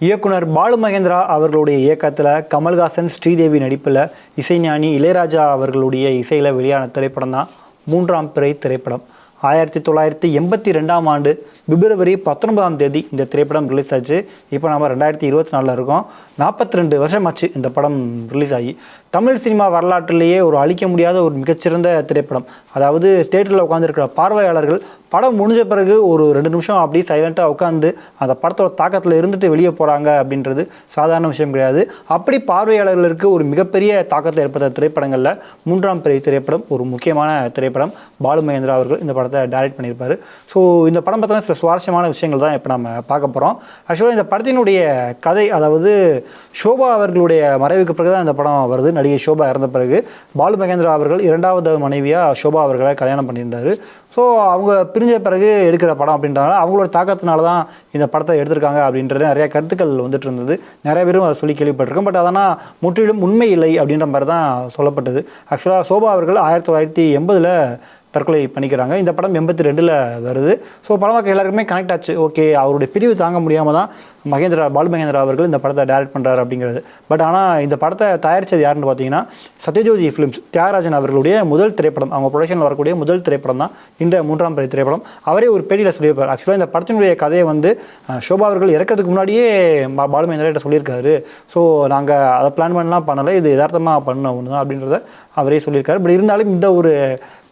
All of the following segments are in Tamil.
இயக்குனர் பாலு மகேந்திரா அவர்களுடைய இயக்கத்தில் கமல்ஹாசன் ஸ்ரீதேவி நடிப்பில் இசைஞானி இளையராஜா அவர்களுடைய இசையில் வெளியான திரைப்படம் தான் மூன்றாம் பிறை திரைப்படம். 1982ஆம் ஆண்டு பிப்ரவரி 19ஆம் தேதி இந்த திரைப்படம் ரிலீஸ் ஆச்சு. இப்போ நம்ம 2024 இருக்கோம். 42 வருஷம் ஆச்சு இந்த படம் ரிலீஸ் ஆகி. தமிழ் சினிமா வரலாற்றிலேயே ஒரு அழிக்க முடியாத ஒரு மிகச்சிறந்த திரைப்படம். அதாவது தேட்டரில் உட்காந்துருக்கிற பார்வையாளர்கள் படம் முடிஞ்ச பிறகு ஒரு 2 நிமிஷம் அப்படியே சைலண்ட்டாக உட்காந்து அந்த படத்தோட தாக்கத்தில் இருந்துட்டு வெளியே போகிறாங்க அப்படின்றது சாதாரண விஷயம் கிடையாது. அப்படி பார்வையாளர்களுக்கு ஒரு மிகப்பெரிய தாக்கத்தை ஏற்பட்ட திரைப்படங்களில் மூன்றாம் பிறை திரைப்படம் ஒரு முக்கியமான திரைப்படம். பாலு மகேந்திரா அவர்கள் இந்த படத்தை டைரக்ட் பண்ணியிருப்பார். ஸோ இந்த படம் பார்த்தோன்னா சில சுவாரஸ்யமான விஷயங்கள் தான் இப்போ நம்ம பார்க்க போகிறோம். ஆக்சுவலாக இந்த படத்தினுடைய கதை, அதாவது ஷோபா அவர்களுடைய மறைவுக்கு பிறகு தான் இந்த படம் வருது. நடிகை ஷோபா இறந்த பிறகு பாலு மகேந்திரா அவர்கள் 2வது மனைவியாக ஷோபா அவர்களை கல்யாணம் பண்ணியிருந்தார். ஸோ அவங்க பிரிஞ்ச பிறகு எடுக்கிற படம் அப்படின்றதுனால அவங்களோட தாக்கத்தினால தான் இந்த படத்தை எடுத்திருக்காங்க அப்படின்றது நிறைய கருத்துக்கள் வந்துட்டு இருந்தது. நிறைய பேரும் அதை சொல்லி கேள்விப்பட்டிருக்கோம். பட் அதனால் முற்றிலும் உண்மை இல்லை அப்படின்ற மாதிரி தான் சொல்லப்பட்டது. ஆக்சுவலாக ஷோபா அவர்கள் 1980 தற்கொலை பண்ணிக்கிறாங்க. இந்த படம் 82 வருது. ஸோ படமாக்க எல்லாருக்குமே கனெக்ட் ஆச்சு. ஓகே, அவருடைய பிரிவு தாங்க முடியாமல் தான் பாலு மகேந்திரா அவர்கள் இந்த படத்தை டைரக்ட் பண்ணுறாரு அப்படிங்கிறது. பட் ஆனால் இந்த படத்தை தயாரித்தது யாருன்னு பார்த்தீங்கன்னா சத்யஜோதி ஃபிலிம்ஸ், தியாகராஜன் அவர்களுடைய முதல் திரைப்படம், அவங்க ப்ரொடக்ஷனில் வரக்கூடிய முதல் திரைப்படம் தான் இந்த மூன்றாம் பிறை திரைப்படம். அவரே ஒரு பேட்டியில் சொல்லியிருப்பார். ஆக்சுவலாக இந்த படத்தினுடைய கதையை ஷோபா அவர்கள் இறக்கிறதுக்கு முன்னாடியே பாலு மகேந்திரா கிட்ட சொல்லியிருக்காரு. ஸோ நாங்கள் அதை பிளான் பண்ணலாம் பண்ணலை, இது யதார்த்தமாக பண்ண ஒன்று தான் அப்படின்றத அவரே சொல்லியிருக்காரு. பட் இருந்தாலும் இந்த ஒரு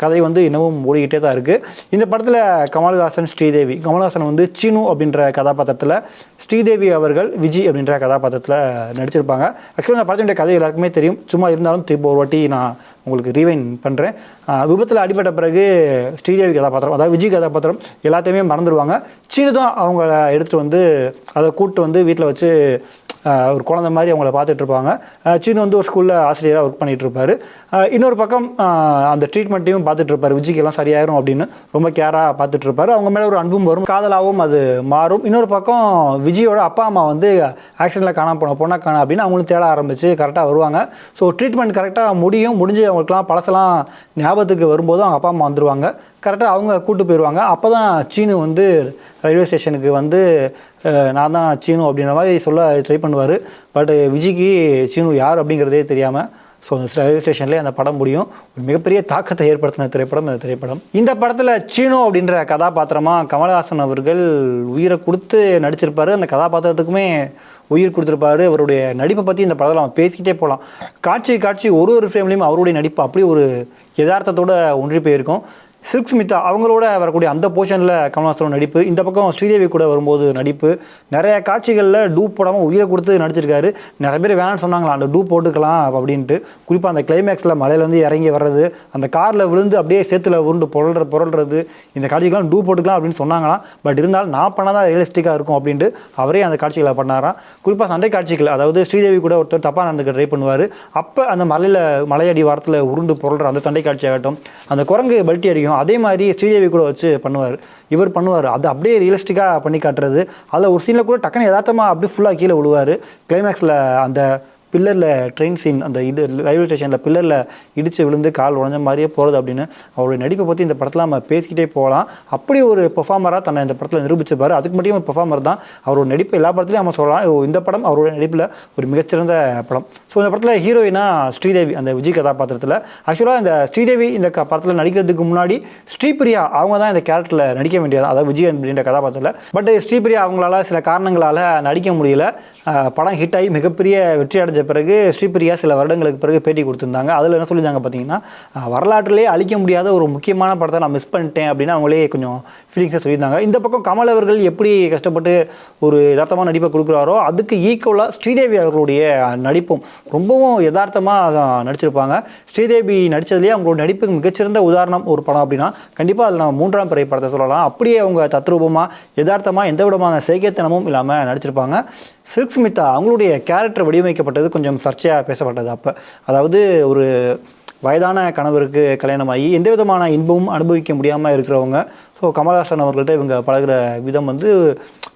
கதை இன்னமும் ஓடிக்கிட்டே தான் இருக்குது. இந்த படத்தில் கமல்ஹாசன், ஸ்ரீதேவி, கமல்ஹாசன் சீனு அப்படின்ற கதாபாத்திரத்தில், ஸ்ரீதேவி அவர்கள் விஜி அப்படின்ற கதாபாத்திரத்தில் நடிச்சிருப்பாங்க. ஆக்சுவலாக இந்த படத்தினுடைய கதை எல்லாருக்குமே தெரியும். சும்மா இருந்தாலும் திரும்ப ஒரு வாட்டி நான் உங்களுக்கு ரீவைன் பண்ணுறேன். விபத்தில் அடிபட்ட பிறகு ஸ்ரீதேவி கதாபாத்திரம், அதாவது விஜய் கதாபாத்திரம் எல்லாத்தையுமே மறந்துடுவாங்க. சீனு தான் அவங்கள எடுத்துகிட்டு அதை கூப்பிட்டு வீட்டில் வச்சு ஒரு குழந்தை மாதிரி அவங்கள பார்த்துட்டு இருப்பாங்க. சீனு ஒரு ஸ்கூலில் ஆசிரியராக ஒர்க் பண்ணிகிட்டு இருப்பார். இன்னொரு பக்கம் அந்த ட்ரீட்மெண்ட்டையும் பார்த்துட்டு இருப்பார். விஜய்க்கு எல்லாம் சரியாயிரும் அப்படின்னு ரொம்ப கேராக பார்த்துட்டு இருப்பார். அவங்க மேலே ஒரு அன்பும் வரும், காதலாகவும் அது மாறும். இன்னொரு பக்கம் விஜயோட அப்பா அம்மா ஆக்சிடெண்ட்டில் காணாமல் போன பொண்ணை காணா அப்படின்னு அவங்களும் தேட ஆரம்பித்து கரெக்டாக வருவாங்க. ஸோ ட்ரீட்மெண்ட் கரெக்டாக முடிஞ்சு அவங்களுக்குலாம் பழசெல்லாம் ஞாபகத்துக்கு வரும்போது அவங்க அப்பா அம்மா வந்துடுவாங்க. கரெக்டாக அவங்க கூப்பிட்டு போயிடுவாங்க. அப்போ தான் சீனு ரயில்வே ஸ்டேஷனுக்கு நான் தான் சீனு அப்படின்ற மாதிரி சொல்ல ட்ரை பண்ணுவார். பட் விஜய்க்கு சீனு யார் அப்படிங்கிறதே தெரியாமல் ஸோ அந்த ரயில்வே ஸ்டேஷன்லேயே அந்த படம் முடியும். ஒரு மிகப்பெரிய தாக்கத்தை ஏற்படுத்தின திரைப்படம் இந்த திரைப்படம். இந்த படத்தில் சீனு அப்படின்ற கதாபாத்திரமாக கமல்ஹாசன் அவர்கள் உயிரை கொடுத்து நடிச்சிருப்பார். அந்த கதாபாத்திரத்துக்குமே உயிர் கொடுத்துருப்பாரு. அவருடைய நடிப்பை பற்றி இந்த படத்தில் நம்ம பேசிக்கிட்டே போகலாம். காட்சி ஒரு ஃப்ரேம்லேயும் அவருடைய நடிப்பு அப்படி ஒரு யதார்த்தத்தோடு ஒன்றி போயிருக்கும். சில்க் ஸ்மிதா அவங்களோட வரக்கூடிய அந்த போர்ஷனில் கமல்ஹாசன் நடிப்பு, இந்த பக்கம் ஸ்ரீதேவி கூட வரும்போது நடிப்பு, நிறைய காட்சிகளில் டூப் போடாமல் உயிரை கொடுத்து நடிச்சிருக்காரு. நிறைய பேர் வேணான்னு சொன்னாங்களா அந்த டூப் போட்டுக்கலாம் அப்படின்ட்டு. குறிப்பாக அந்த கிளைமேக்ஸில் மலையிலேருந்து இறங்கி வர்றது, அந்த காரில் விழுந்து அப்படியே சேத்துல உருண்டு புரள்றது, இந்த காட்சிக்கெல்லாம் டூப் போட்டுக்கலாம் அப்படின்னு சொன்னாங்களாம். பட் இருந்தாலும் நான் பண்ணாதான் ரியலிஸ்டிக்காக இருக்கும் அப்படின்ட்டு அவரே அந்த காட்சிகளை பண்ணாராம். குறிப்பாக சண்டை காட்சிகள், அதாவது ஸ்ரீதேவி கூட ஒருத்தர் தப்பாக நடந்துக்க ட்ரை பண்ணுவார். அப்போ அந்த மலையடி வாரத்தில் உருண்டு புரள்ற அந்த சண்டை காட்சியாகட்டும், அந்த குரங்கு பல்ட்டி அடிக்கும், அதே மாதிரி ஸ்ரீதேவி கூட வச்சு பண்ணுவார். அது அப்படியே ரியலிஸ்டிக்காக பண்ணி காட்டுறது. அதில் ஒரு சீனில் கூட டக்குன்னு யதார்த்தமாக அப்படியே ஃபுல்லாக கீழே விழுவார். கிளைமேக்ஸில் அந்த பில்லரில் ட்ரெயின் சீன், அந்த ரயில்வே ஸ்டேஷனில் பில்லரில் இடித்து விழுந்து கால் உடஞ்ச மாதிரியே போகிறது அப்படின்னு அவருடைய நடிப்பை பற்றி இந்த படத்தில் நம்ம பேசிக்கிட்டே போகலாம். அப்படி ஒரு பெர்ஃபார்மராக தன்னை இந்த படத்தில் நிரூபிச்சிருப்பார். அதுக்கு மட்டும் ஒரு பெர்ஃபார்மர் தான். அவரோட நடிப்பு எல்லா படத்துலையும் நம்ம சொல்லலாம். இந்த படம் அவருடைய நடிப்பில் ஒரு மிகச்சிறந்த படம். ஸோ இந்த படத்தில் ஹீரோயினா ஸ்ரீதேவி, அந்த விஜய் கதாபாத்திரத்தில். ஆக்சுவலாக இந்த ஸ்ரீதேவி இந்த படத்தில் நடிக்கிறதுக்கு முன்னாடி ஸ்ரீபிரியா அவங்க தான் இந்த கேரக்டரில் நடிக்க வேண்டியது, அதாவது விஜய் அப்படின்ற கதாபாத்திரத்தில். பட் ஸ்ரீபிரியா அவங்களால சில காரணங்களால் நடிக்க முடியல. படம் ஹிட் ஆகி மிகப்பெரிய வெற்றி அடைஞ்ச பிறகு ஸ்ரீபிரியா சில வருடங்களுக்கு பிறகு பேட்டி கொடுத்துருந்தாங்க. அதில் என்ன சொல்லியிருந்தாங்க பார்த்தீங்கன்னா, வரலாற்றிலே அழிக்க முடியாத ஒரு முக்கியமான படத்தை நான் மிஸ் பண்ணிட்டேன் அப்படின்னு அவங்களே கொஞ்சம் ஃபீலிங்ஸாக சொல்லியிருந்தாங்க. இந்த பக்கம் கமல் அவர்கள் எப்படி கஷ்டப்பட்டு ஒரு யதார்த்தமாக நடிப்பை கொடுக்குறாரோ அதுக்கு ஈக்குவலாக ஸ்ரீதேவி அவர்களுடைய நடிப்பும் ரொம்பவும் யதார்த்தமாக நடிச்சிருப்பாங்க. ஸ்ரீதேவி நடித்ததுலேயே அவங்களோட நடிப்புக்கு மிகச்சிறந்த உதாரணம் ஒரு படம் அப்படின்னா கண்டிப்பாக அதில் நம்ம மூன்றாம் பிறை படத்தை சொல்லலாம். அப்படியே அவங்க தத்ரூபமாக யதார்த்தமாக எந்த விதமான செயற்கைத்தனமும் இல்லாமல் நடிச்சிருப்பாங்க. சில்க் ஸ்மிதா அவங்களுடைய கேரக்டர் வடிவமைக்கப்பட்டது கொஞ்சம் சர்ச்சையாக பேசப்பட்டது. அப்போ அதாவது ஒரு வயதான கணவருக்கு கல்யாணமாகி எந்த விதமான இன்பமும் அனுபவிக்க முடியாமல் இருக்கிறவங்க, ஸோ ஸோ கமல்ஹாசன் அவர்கள்ட்ட இவங்க பழகுற விதம் வந்து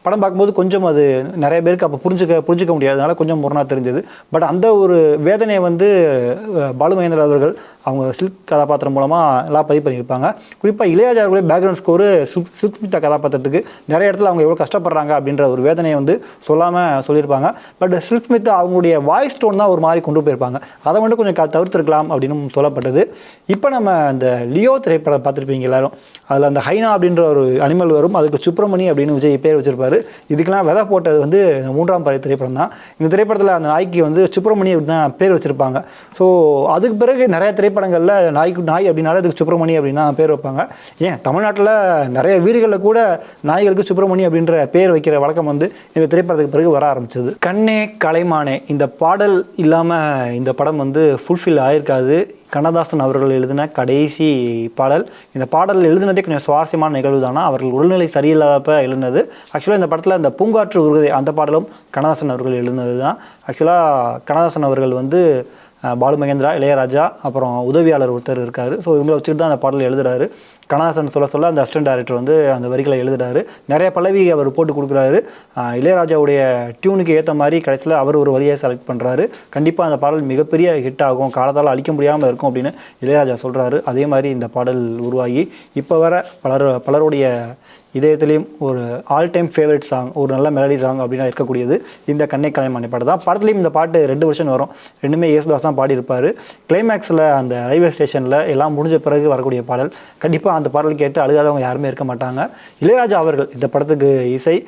படம் பார்க்கும்போது கொஞ்சம் அது நிறைய பேருக்கு அப்போ புரிஞ்சிக்க முடியாதனால கொஞ்சம் முரணாக தெரிஞ்சது. பட் அந்த ஒரு வேதனையை வந்து பாலு மகேந்திரா அவர்கள் அவங்க சில்க் கதாபாத்திரம் மூலமாக எல்லாம் பதிவு பண்ணியிருப்பாங்க. குறிப்பாக இளையராஜா அவர்களே பேக்ரவுண்ட் ஸ்கோரு சுக்மிதா கதாபாத்திரத்துக்கு நிறைய இடத்துல அவங்க எவ்வளோ கஷ்டப்படுறாங்க அப்படின்ற ஒரு வேதனையை வந்து சொல்லாமல் சொல்லியிருப்பாங்க. பட் சுக்மிதா அவங்களுடைய வாய்ஸ் டோன் தான் ஒரு மாதிரி கொண்டு போயிருப்பாங்க. அதை மட்டும் கொஞ்சம் தவிர்த்திருக்கலாம் அப்படின்னு சொல்லப்பட்டது. இப்போ நம்ம இந்த லியோ திரைப்படம் பார்த்துருப்பீங்க எல்லாரும். அதில் அந்த ஹைனா அப்படின்ற ஒரு அனிமல் வரும், அதுக்கு சுப்பிரமணி அப்படின்னு விஜய் பேர் வச்சிருப்பாரு. இதுக்கெல்லாம் விதை போட்டது வந்து 3ஆம் படை திரைப்படம் தான். இந்த திரைப்படத்தில் அந்த நாய்க்கு வந்து சுப்பிரமணி அப்படின்னு தான் பேர் வச்சிருப்பாங்க. ஸோ அதுக்கு பிறகு நிறைய திரைப்படங்களில் நாய் அப்படின்னால அதுக்கு சுப்பிரமணி அப்படின்னு தான் பேர் வைப்பாங்க. ஏன் தமிழ்நாட்டில் நிறைய வீடுகளில் கூட நாய்களுக்கு சுப்பிரமணி அப்படின்ற பேர் வைக்கிற வழக்கம் வந்து இந்த திரைப்படத்துக்கு பிறகு வர ஆரம்பிச்சது. கண்ணே கலைமானே இந்த பாடல் இல்லாமல் இந்த படம் வந்து ஃபுல்ஃபில் ஆயிருக்காது. கண்ணதாசன் அவர்கள் எழுதின கடைசி பாடல். இந்த பாடல் எழுதினதே கொஞ்சம் சுவாரஸ்யமான நிகழ்வு தானா. அவர்கள் உடல்நிலை சரியில்லாதப்ப எழுதினது. ஆக்சுவலாக இந்த படத்தில் இந்த பூங்காற்று உருகுதே அந்த பாடலும் கண்ணதாசன் அவர்கள் எழுதினது தான். ஆக்சுவலாக கண்ணதாசன் அவர்கள் வந்து பாலு மகேந்திரா, இளையராஜா, அப்புறம் உதவியாளர் ஒருத்தர் இருக்கார். ஸோ இவங்களை வச்சுட்டு தான் அந்த பாடல் எழுதுறாரு. கண்ணதாசன் சொல்ல அந்த அசிஸ்டன்ட் டைரக்டர் வந்து அந்த வரிகளை எழுதுறாரு. நிறைய பல்லவி அவர் போட்டு கொடுக்குறாரு. இளையராஜாவுடைய டியூனுக்கு ஏற்ற மாதிரி கடைசியில் அவர் ஒரு வரியை செலக்ட் பண்ணுறாரு. கண்டிப்பாக அந்த பாடல் மிகப்பெரிய ஹிட் ஆகும், காலத்தால் அழிக்க முடியாமல் இருக்கும் அப்படின்னு இளையராஜா சொல்கிறாரு. அதே மாதிரி இந்த பாடல் உருவாகி இப்போ வர பலருடைய இதயத்திலையும் ஒரு ஆல் டைம் ஃபேவரட் சாங், ஒரு நல்ல மெலடி சாங் அப்படின்னா இருக்கக்கூடியது இந்த கண்ணே கலைமானே பாட்டு தான். படத்துலையும் இந்த பாட்டு 2 வருஷன் வரும். ரெண்டுமே யேசுதாஸ் தான் பாடியிருப்பார். கிளைமேக்ஸில் அந்த ரயில்வே ஸ்டேஷனில் எல்லாம் முடிஞ்ச பிறகு வரக்கூடிய பாடல். கண்டிப்பாக அந்த பாடல் கேட்டு அழுகாதவங்க யாருமே இருக்க மாட்டாங்க. இளையராஜா அவர்கள் இந்த படத்துக்கு இசை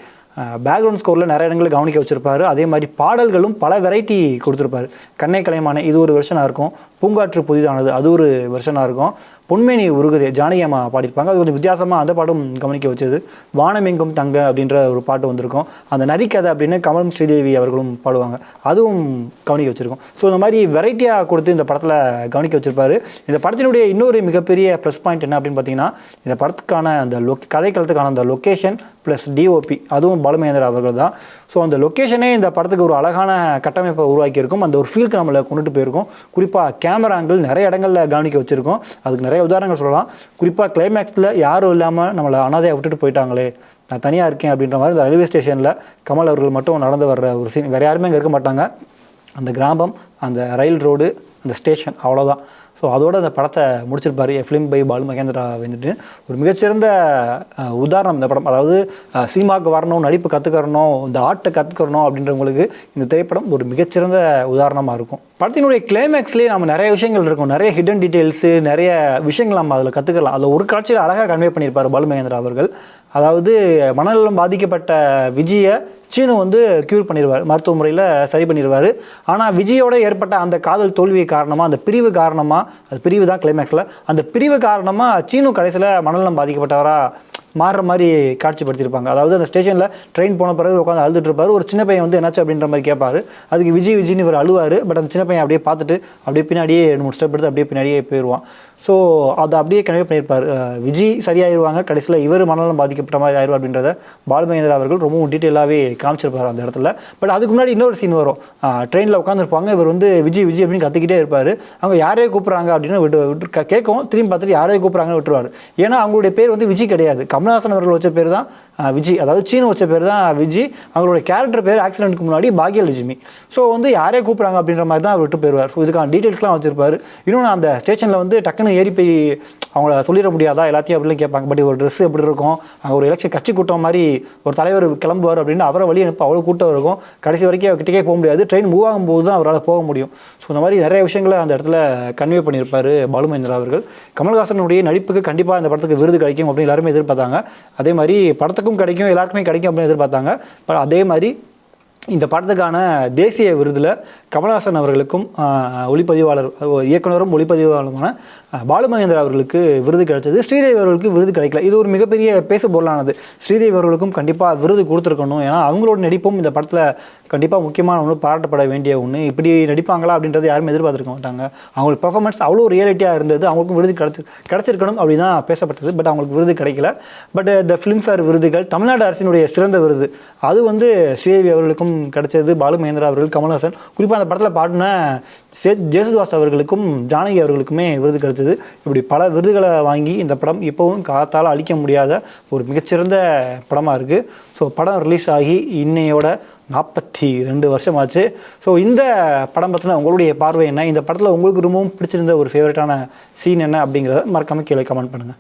பேக்ரவுண்ட் ஸ்கோரில் நிறைய இடங்களில் கவனிக்க வச்சுருப்பாரு. அதே மாதிரி பாடல்களும் பல வெரைட்டி கொடுத்துருப்பாரு. கண்ணே கலைமானே இது ஒரு வெர்ஷனாக இருக்கும். பூங்காற்று புதிதானது அது ஒரு வெர்ஷனாக இருக்கும். பொன்மேனி உருகுதே ஜானகி அம்மா பாடியிருப்பாங்க. அது கொஞ்சம் வித்தியாசமாக அந்த பாட்டும் கவனிக்க வச்சது. வானமெங்கும் தங்க அப்படின்ற ஒரு பாட்டு வந்திருக்கும். அந்த நரிக்கதை அப்படின்னு கமலும் ஸ்ரீதேவி அவர்களும் பாடுவாங்க, அதுவும் கவனிக்க வச்சுருக்கோம். ஸோ இந்த மாதிரி வெரைட்டியாக கொடுத்து இந்த படத்தில் கவனிக்க வச்சுருப்பாரு. இந்த படத்தினுடைய இன்னொரு மிகப்பெரிய ப்ளஸ் பாயிண்ட் என்ன அப்படின்னு பார்த்தீங்கன்னா, இந்த படத்துக்கான அந்த கதைக்களத்துக்கான அந்த லொக்கேஷன் ப்ளஸ் டிஓபி அதுவும் பாலு மகேந்திரா அவர்கள் தான். ஸோ அந்த லொக்கேஷனே இந்த படத்துக்கு ஒரு அழகான கட்டமைப்பை உருவாக்கியிருக்கும். அந்த ஒரு ஃபீலுக்கு நம்மளை கொண்டுட்டு போயிருக்கும். குறிப்பாக கேமரா ஆங்கிள் நிறைய இடங்களில் கவனிக்க வச்சுருக்கோம். அதுக்கு நிறைய உதாரணங்கள் சொல்லலாம். குறிப்பாக கிளைமேக்ஸில் யாரும் இல்லாமல் நம்மளை அனாதையாக விட்டுட்டு போயிட்டாங்களே, நான் தனியாக இருக்கேன் அப்படின்ற மாதிரி இந்த ரயில்வே ஸ்டேஷனில் கமல் அவர்கள் மட்டும் நடந்து வர்ற ஒரு சீன். வேறு யாருமே அங்கே இருக்க மாட்டாங்க. அந்த கிராமம், அந்த ரயில் ரோடு, அந்த ஸ்டேஷன், அவ்வளோதான். ஸோ அதோட அந்த படத்தை முடிச்சிருப்பார். ஃபிலிம் பை பாலு மகேந்திரா வந்துட்டு ஒரு மிகச்சிறந்த உதாரணம் இந்த படம். அதாவது சினிமாவுக்கு வரணும், நடிப்பு கற்றுக்கறணும், இந்த ஆர்ட்டை கற்றுக்கறணும் அப்படின்றவங்களுக்கு இந்த திரைப்படம் ஒரு மிகச்சிறந்த உதாரணமாக இருக்கும். படத்தினுடைய கிளைமேக்ஸ்லேயே நம்ம நிறைய விஷயங்கள் இருக்கும், நிறைய ஹிடன் டீட்டெயில்ஸு, நிறைய விஷயங்கள் நம்ம அதில் கற்றுக்கலாம். அதில் ஒரு காட்சியில் அழகாக கன்வே பண்ணியிருப்பார் பாலு மகேந்திரா அவர்கள். அதாவது மனநலம் பாதிக்கப்பட்ட விஜயை சீனு வந்து க்யூர் பண்ணிடுவார், மருத்துவ முறையில் சரி பண்ணிடுவார். ஆனால் விஜயோட ஏற்பட்ட அந்த காதல் தோல்வி காரணமாக, அந்த பிரிவு காரணமாக, அது பிரிவு தான் கிளைமேக்ஸில், அந்த பிரிவு காரணமாக சீனு கடைசியில் மனநலம் பாதிக்கப்பட்டவராக மாறுற மாதிரி காட்சிப்படுத்தியிருப்பாங்க. அதாவது அந்த ஸ்டேஷனில் ட்ரெயின் போன பிறகு உட்காந்து அழுதுட்டு இருப்பார். ஒரு சின்ன பையன் வந்து என்னாச்சு அப்படின்ற மாதிரி கேட்பார். அதுக்கு விஜய்னு இவர் அழுவார். பட் அந்த சின்ன பையன் அப்படியே பார்த்துட்டு அப்படியே பின்னாடியே 2-3 ஸ்டெப் எடுத்து அப்படியே பின்னாடியே போயிடுவான். ஸோ அதை அப்படியே கன்வே பண்ணியிருப்பார். விஜய் சரியாயிருவாங்க, கடைசியில் இவர் மனநலம் பாதிக்கப்பட்ட மாதிரி ஆயிடுவார் அப்படின்றத பாலு மகேந்திரா அவர்கள் ரொம்பவும் டீட்டெயிலாகவே காமிச்சிருப்பார் அந்த இடத்துல. பட் அதுக்கு முன்னாடி இன்னொரு சீன் வரும். ட்ரெயினில் உட்காந்துருப்பாங்க. இவர் வந்து விஜய் அப்படின்னு கத்திக்கிட்டே இருப்பார். அவங்க யாரையே கூப்பிட்றாங்க அப்படின்னு விட்டு கேட்கும். திரும்பி பார்த்துட்டு யாரையே கூப்பிட்றாங்கன்னு விட்டுருவார். ஏன்னா அவங்களுடைய பேர் வந்து விஜய் கிடையாது, கமல்ஹாசன் அவர்கள் வச்ச பேர் தான் விஜய். அதாவது சீனு வச்ச பேர் தான் விஜய். அவங்களோட கேரக்டர் பேர் ஆக்சிடென்ட்டுக்கு முன்னாடி பாக்யலட்சுமி. ஸோ வந்து யாரே கூப்பிட்றாங்க அப்படின்ற மாதிரி தான் விட்டு போயிடுவார். ஸோ இதுக்கான டீட்டெயில்ஸ்லாம் வச்சிருப்பார். இன்னொன்று அந்த ஸ்டேஷனில் வந்து டக்குன்னு ஏறி போய் அவங்கள சொல்லிட முடியாதா எல்லாத்தையும் அப்படின்னு கேட்பாங்க. பட் ஒரு ட்ரெஸ் எப்படி இருக்கும், அங்கே ஒரு எலெக்ஷன் கட்சி கூட்டம் மாதிரி ஒரு தலைவர் கிளம்புவார் அப்படின்னு அவரை வழி அனுப்ப அவ்வளோ கூட்டம் இருக்கும். கடைசி வரைக்கும் கிட்டக்கே போக முடியாது, ட்ரெயின் மூவ் ஆகும்போது தான் அவரால் போக முடியும். ஸோ இந்த மாதிரி நிறைய விஷயங்களை அந்த இடத்துல கன்வே பண்ணியிருப்பார் பாலு மகேந்திரா அவர்கள். கமல்ஹாசனுடைய நடிப்புக்கு கண்டிப்பாக இந்த படத்துக்கு விருது கிடைக்கும் அப்படின்னு எல்லாருமே எதிர்பார்த்தாங்க. அதே மாதிரி படத்துக்கும் கிடைக்கும், எல்லாருக்குமே கிடைக்கும் அப்படின்னு எதிர்பார்த்தாங்க. பட் அதே மாதிரி இந்த படத்துக்கான தேசிய விருதில் கமல்ஹாசன் அவர்களுக்கும் ஒளிப்பதிவாளர் இயக்குனரும் ஒளிப்பதிவாளருமான பாலு மகேந்திரா அவர்களுக்கு விருது கிடைச்சது. ஸ்ரீதேவி அவர்களுக்கு விருது கிடைக்கல. இது ஒரு மிகப்பெரிய பேசு பொருளானது. ஸ்ரீதேவி அவர்களுக்கும் கண்டிப்பாக விருது கொடுத்துருக்கணும். ஏன்னா அவங்களோட நடிப்பும் இந்த படத்தில் கண்டிப்பாக முக்கியமான ஒன்று, பாராட்டப்பட வேண்டிய ஒன்று. இப்படி நடிப்பாங்களா அப்படின்றது யாருமே எதிர்பார்த்துருக்க மாட்டாங்க. அவங்களுக்கு பெர்ஃபார்மன்ஸ் அவ்வளோ ரியாலிட்டியாக இருந்தது. அவங்களுக்கும் விருது கிடைச்சிருக்கணும் அப்படின்னு தான் பேசப்பட்டது. பட் அவங்களுக்கு விருது கிடைக்கல. பட் இந்த ஃபிலிம்ஃபேர் விருதுகள், தமிழ்நாடு அரசினுடைய சிறந்த விருது, அது வந்து ஸ்ரீதேவி அவர்களுக்கும் கிடைச்சது பாலு மகேந்திரா அவர்கள், கமல்ஹாசன். குறிப்பாக அந்த படத்தில் பாடின ஜேசுதாஸ் அவர்களுக்கும் ஜானகி அவர்களுக்குமே விருது கிடைச்சது. இப்படி பல விருதுகளை வாங்கி இந்த படம் இப்போவும் காத்தால் அழிக்க முடியாத ஒரு மிகச்சிறந்த படமாக இருக்குது. ஸோ படம் ரிலீஸ் ஆகி இன்னையோட 42 வருஷம் ஆச்சு. ஸோ இந்த படம் பற்றின உங்களுடைய பார்வை என்ன? இந்த படத்தில் உங்களுக்கு ரொம்பவும் பிடிச்சிருந்த ஒரு ஃபேவரட்டான சீன் என்ன அப்படிங்கிறத மறக்காமல் கீழே கமெண்ட் பண்ணுங்கள்.